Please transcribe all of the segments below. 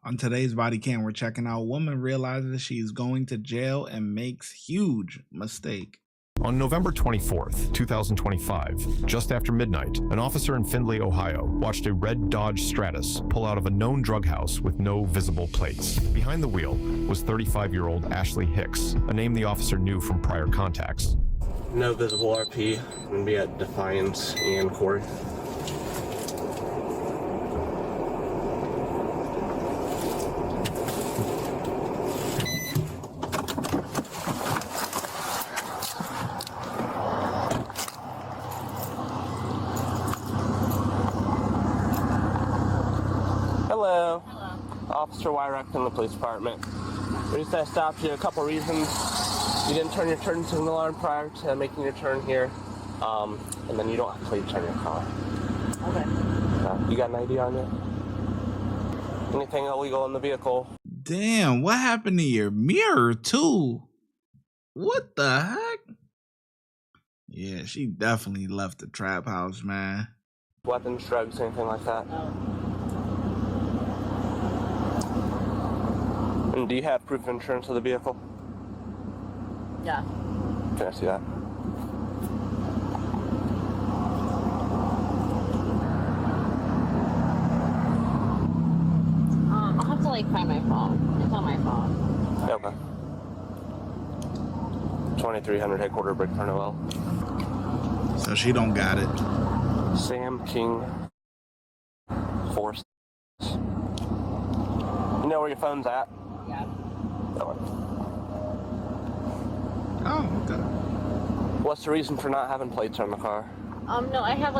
On today's body cam, we're checking out woman realizes she's going to jail and makes huge mistake. On November 24th, 2025, just after midnight, an officer in Findlay, Ohio, watched a red Dodge Stratus pull out of a known drug house with no visible plates. Behind the wheel was 35-year-old Ashley Hicks, a name the officer knew from prior contacts. No visible RP. I'm going to be at Defiance and Corey. Hello. Hello. Officer Wyrock from the police department. We just stopped you a couple reasons. You didn't turn your turn signal on prior to making your turn here, and then you don't actually turn your car. Okay. You got an ID on you? Anything illegal in the vehicle? Damn, what happened to your mirror too? What the heck? Yeah, she definitely left the trap house, man. Weapons, drugs, anything like that? No. And do you have proof of insurance of the vehicle? Yeah. Can I see that? I'll have to find my phone. It's on my phone. Okay. 2300 headquarter Brick Noel. So she don't got it. Sam King Force. You know where your phone's at? Yeah. That one. Oh, okay. What's the reason for not having plates on the car? No, I have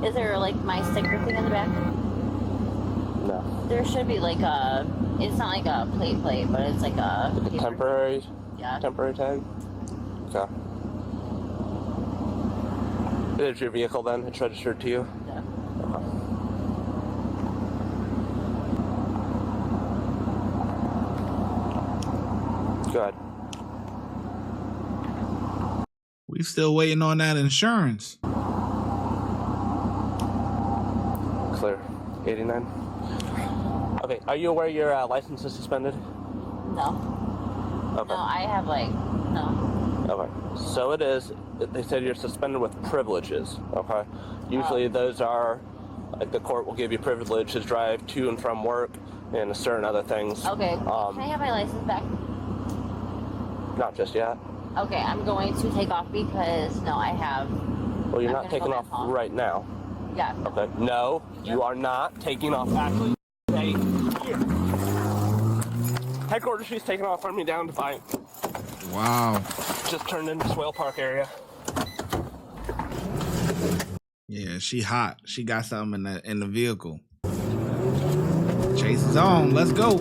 is there my sticker thing in the back? No. There should be it's not like a plate, but it's like a paper. Temporary? Yeah. Temporary tag? Okay. It is your vehicle then? It's registered to you? Yeah. Okay. Good. We still waiting on that insurance. Clear. 89. Okay, are you aware your license is suspended? No. Okay. No, I have no. Okay. So it is. They said you're suspended with privileges. Okay. Usually those are, the court will give you privilege to drive to and from work and certain other things. Okay. Can I have my license back? Not just yet. Okay, I'm going to take off because I have. Well, you're I'm not gonna taking go off back home. right now. Yeah. Okay. No, you are not taking off. Actually, stay here. Headquarters, she's taking off from me down to Defiant. Wow. Just turned into Swale Park area. Yeah, she hot. She got something in the vehicle. Chase is on. Let's go.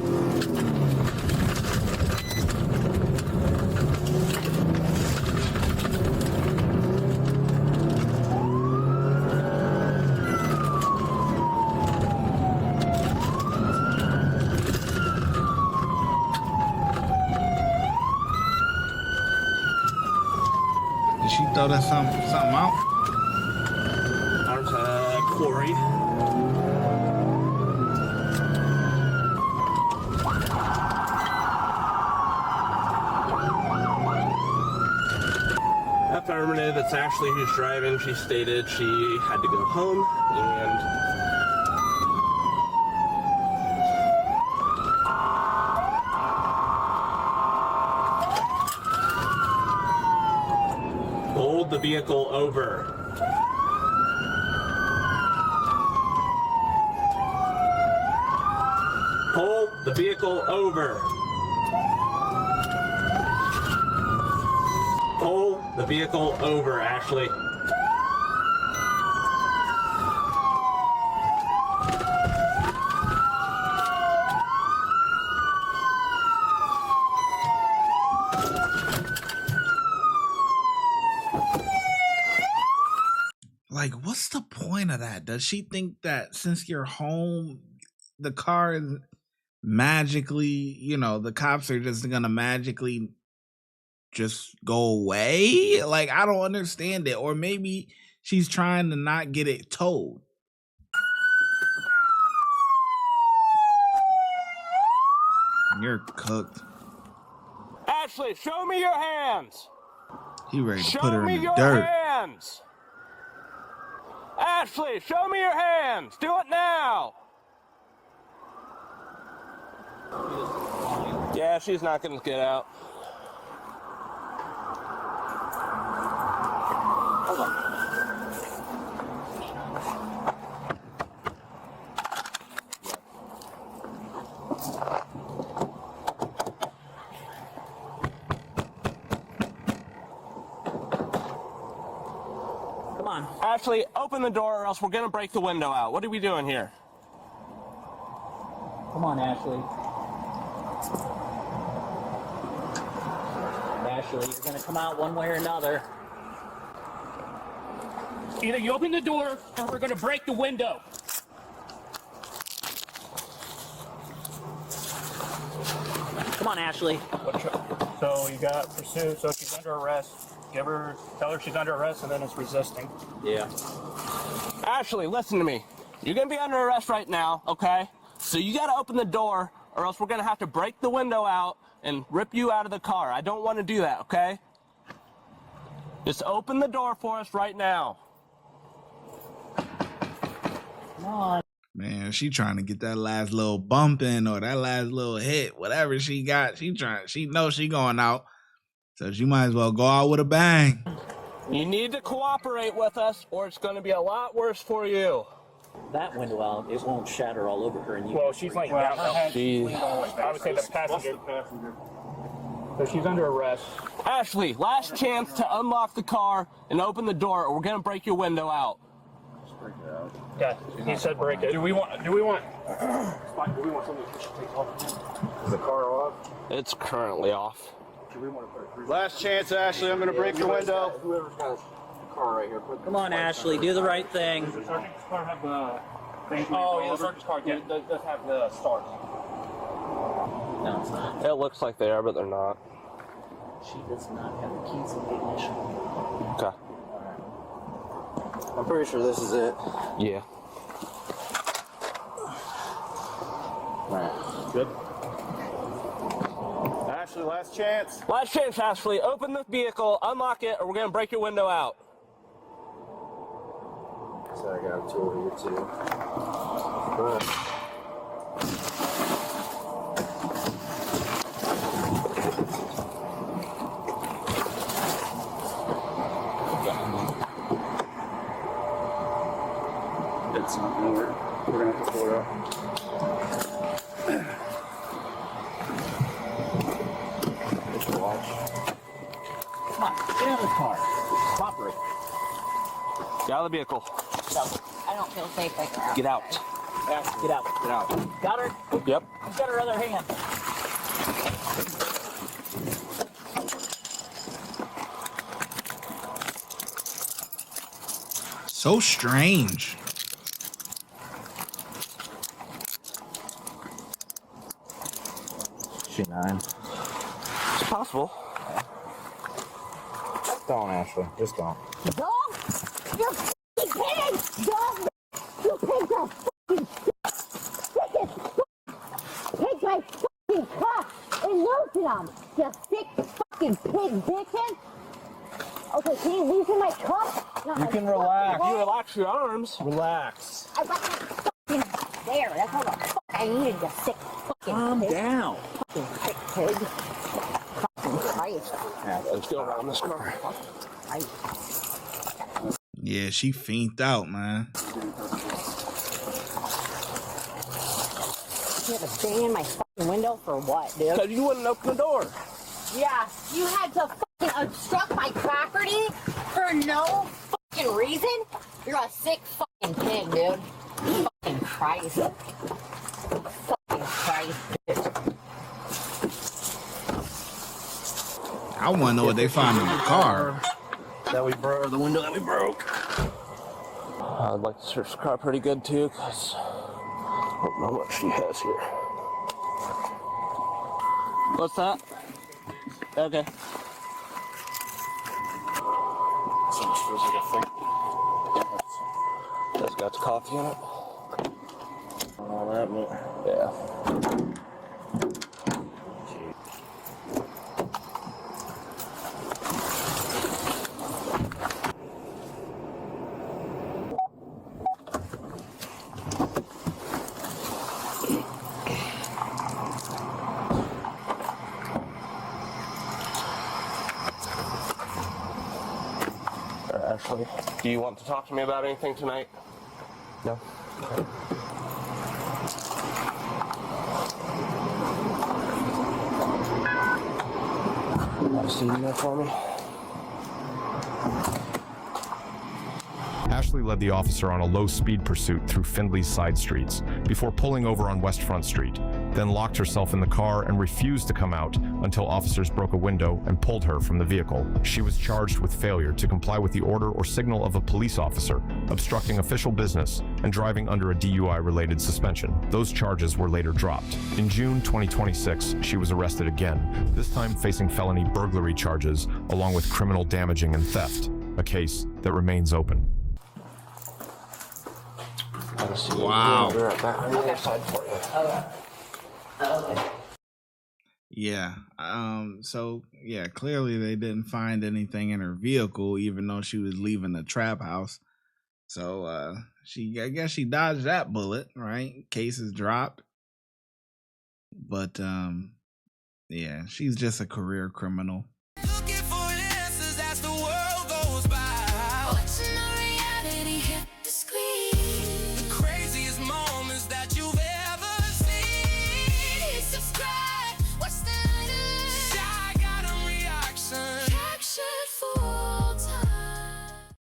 Did she throw that something out? Ours, Corey. Affirmative, it's Ashley who's driving. She stated she had to go home and hold the vehicle over. Pull the vehicle over. Pull the vehicle over, Ashley. What's the point of that? Does she think that since you're home, the car is magically, the cops are just gonna magically just go away? I don't understand it. Or maybe she's trying to not get it towed. You're cooked. Ashley, show me your hands. He ready to Show put her me in the your dirt. hands. Ashley, show me your hands. Do it now. Yeah, she's not going to get out. Hold on. Come on. Ashley, open the door or else we're going to break the window out. What are we doing here? Come on, Ashley. Ashley, you're gonna come out one way or another. Either you open the door or we're gonna break the window. Come on, Ashley. So you got pursuit, so she's under arrest. Tell her she's under arrest and then it's resisting. Yeah. Ashley, listen to me. You're going to be under arrest right now, okay? So you got to open the door or else we're going to have to break the window out and rip you out of the car. I don't want to do that, okay? Just open the door for us right now. Come on. Man, she trying to get that last little bump in or that last little hit, whatever she got. She knows she going out. So she might as well go out with a bang. You need to cooperate with us or it's going to be a lot worse for you. That window out, it won't shatter all over her and you. Well, she's like down. I would say the passenger. So she's under arrest. Ashley, last chance to unlock the car and open the door or we're going to break your window out. Yeah, he said break it. Do we want something to take off? Is the car off? It's currently off. Last chance, Ashley. I'm going to break the window. Whoever's got the car right here. Come on, Ashley, do the right thing. Does the sergeant's car have the thing? Oh, yeah, the sergeant's car does have the start. No, it's not. It looks like they are, but they're not. She does not have the keys in the ignition. Okay. I'm pretty sure this is it. Yeah. Alright. Good. Ashley, last chance. Last chance, Ashley. Open the vehicle, unlock it, or we're going to break your window out. So I got two over here, too. It's not going to work. We're going to have to pull it out. Watch. Come on, get out of the car. Cooperate. Get out of the vehicle. No, I don't feel safe like that. Get out. Ashley, get out. Get out. Got her? Yep. She's got her other hand. So strange. She 9. It's possible. Don't, Ashley. Just don't. Dog? You f***ing pig! Dog! You pigs are f***ing sick as f***. Take my f***ing cuff and loosen them, you sick f***ing pig bitches! Okay, can you loosen my cuff? Not You my can fucking relax. You leg. relax your arms. Relax. I got my fucking there. That's all the fuck I needed, you sick fucking Calm pig. down. Fucking sick pig. Fucking Christ. Let's go around this car. Christ. Yeah, she fiended out, man. You had to bang in my fucking window for what, dude? Because you wouldn't open the door. Yeah, you had to fucking obstruct my property for no fucking reason? You're a sick fucking pig, dude. Fucking Christ. Fucking Christ, bitch. I want to know what they found in the car. That we broke, the window that we broke. I'd like to search the car pretty good too, because I don't know what she has here. What's that? Okay. That's got coffee in it. All that, but Yeah. Do you want to talk to me about anything tonight? No? Okay. Have a seat in there for me. Ashley led the officer on a low-speed pursuit through Findley's side streets before pulling over on West Front Street, then locked herself in the car and refused to come out until officers broke a window and pulled her from the vehicle. She was charged with failure to comply with the order or signal of a police officer, obstructing official business, and driving under a DUI-related suspension. Those charges were later dropped. In June 2026, she was arrested again, this time facing felony burglary charges along with criminal damaging and theft, a case that remains open. Wow. We'll be right back on the other side for you. Okay. Yeah. So yeah, clearly they didn't find anything in her vehicle, even though she was leaving the trap house. So I guess she dodged that bullet, right? Case is dropped. But yeah, she's just a career criminal. Looking for